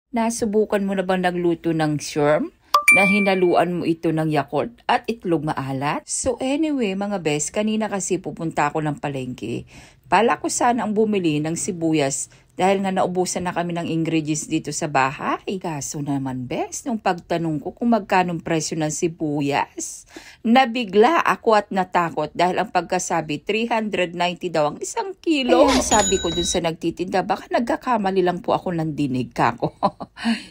Nasubukan mo na bang nagluto ng shrimp na hinaluan mo ito ng Yakult at itlog maalat? So anyway mga best, kanina kasi pupunta ako ng palengke. Pala ko sana ang bumili ng sibuyas dahil nga naubusan na kami ng ingredients dito sa bahay. Kaso naman best, nung pagtanong ko kung magkanong presyo ng sibuyas, nabigla ako at natakot dahil ang pagkasabi 390 daw ang isang kilo. Kaya sabi ko dun sa nagtitinda, baka nagkakamali lang po ako ng dinig kako.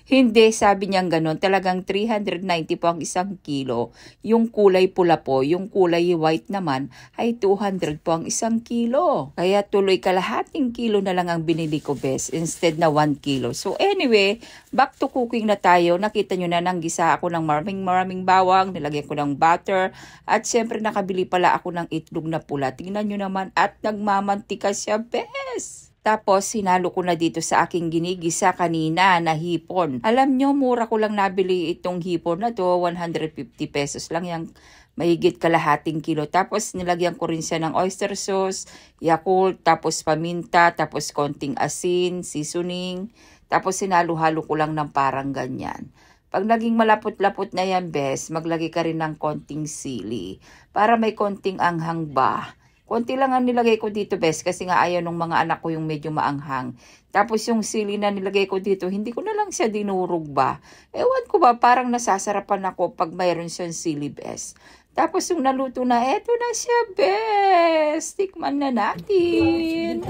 Hindi, sabi niyang ganun, talagang 390 po ang isang kilo. Yung kulay pula po, yung kulay white naman ay 200 po ang isang kilo. Kaya tuloy kalahating kilo na lang ang binili ko best instead na 1 kilo. So anyway, back to cooking na tayo. Nakita nyo na nanggisa ako ng maraming bawang, nilagyan ko ng butter, at syempre nakabili pala ako ng itlog na pula. Tingnan nyo naman at nagmamantika siya best. Tapos, sinalo ko na dito sa aking ginigisa kanina na hipon. Alam nyo, mura ko lang nabili itong hipon na to. 150 pesos lang yung mahigit kalahating kilo. Tapos, nilagyan ko rin siya ng oyster sauce, Yakult, tapos paminta, tapos konting asin, seasoning. Tapos, sinalo-halo ko lang ng parang ganyan. Pag naging malapot-lapot na yan, bes, maglagay ka rin ng konting sili para may konting anghang ba. Konti lang ang nilagay ko dito, bes, kasi nga ayaw ng mga anak ko yung medyo maanghang. Tapos yung sili na nilagay ko dito, hindi ko na lang siya dinurog ba. Ewan ko ba, parang nasasarapan ako pag mayroon siyang sili, bes. Tapos yung naluto na, eto na siya, bes. Tikman na natin.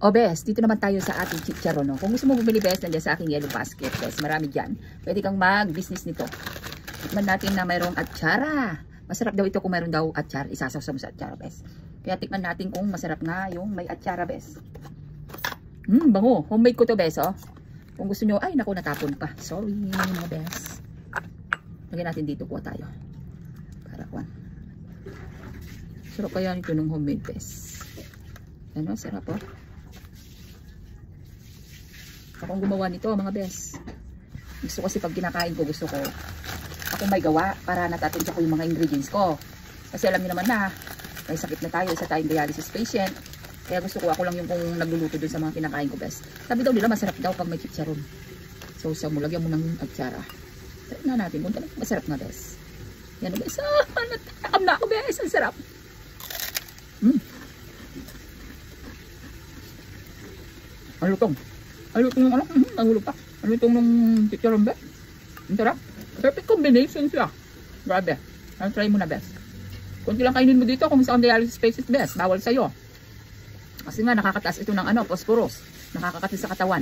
O bes, dito naman tayo sa ating chicharon. No? Kung gusto mo bumili bes, nandiyan sa aking yellow basket. Bes, marami dyan. Pwede kang mag-business nito. Tikman natin na mayroong atsara. Masarap daw ito kung mayroon daw atsara. Isasawsaw mo sa atsara bes. Kaya tikman natin kung masarap nga yung may atsara bes. Bango. Homemade ko to bes. Oh. Kung gusto nyo, ay naku, natapon pa. Sorry mga bes. Lagyan natin dito po tayo. Para kwan. Sarap kaya nito ng homemade bes. Ano, sarap oh. Akong gumawa nito mga bes. Gusto kasi pag kinakain ko, gusto ko ako may gawa para natatansya ko yung mga ingredients ko. Kasi alam niyo naman na may sakit na tayo, isa tayong dialysis patient. Kaya gusto ko ako lang yung kung nagluluto dun sa mga kinakain ko bes. Sabi daw nila masarap daw pag may chicharon. So sa mo, lagyan mo ng atsara. Try na natin kung talagang masarap na bes. Yan o bes. Natakam na ako bes. Ang sarap. Ang lutong. Ang lutong ng ano? Ang ulo pa. Ang lutong ng chicharon bes. Ang sarap. Perfect combination siya. Grabe. I'll try mo na bes. Kunti lang kainin mo dito kung sa dialysis patient bes. Bawal sa'yo. Kasi nga nakakataas ito ng ano, phosphorus. Nakakakati sa katawan.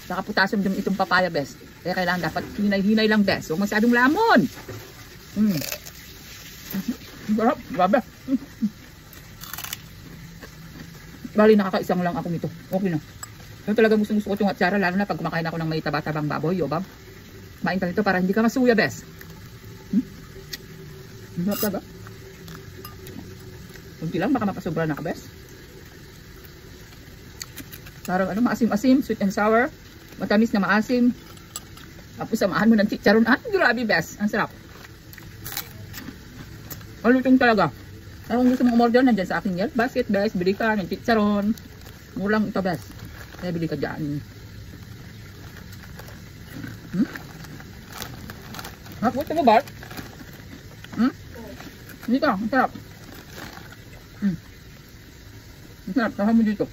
Saka potassium yung itong papaya bes. Kaya kailangan dapat hinay-hinay lang bes. Huwag masyadong lamon. Sarap. Grabe. Bali nakakaisang lang ako nito. Okay na. Yung talaga gusto ko itong atsara, lalo na pag kumakain ako ng may taba-tabang baboy, o bab. Kumain ka nito para hindi ka masuya, bes. Masarap talaga. Kunti lang, baka mapasobra na ka, bes. Parang ano, maasim-asim, sweet and sour. Matamis na maasim. Tapos samahan mo ng chicharon. Grabe, bes. Ang sarap. Malutong talaga. Kung gusto mong umorder, nandyan sa aking yellow basket, bes. Bili ka ng chicharon. Murang ito, bes. Kaya bili ka dyan. Gusto mo ba? Hindi ka, ang sarap. Ang sarap, tahan mo dito.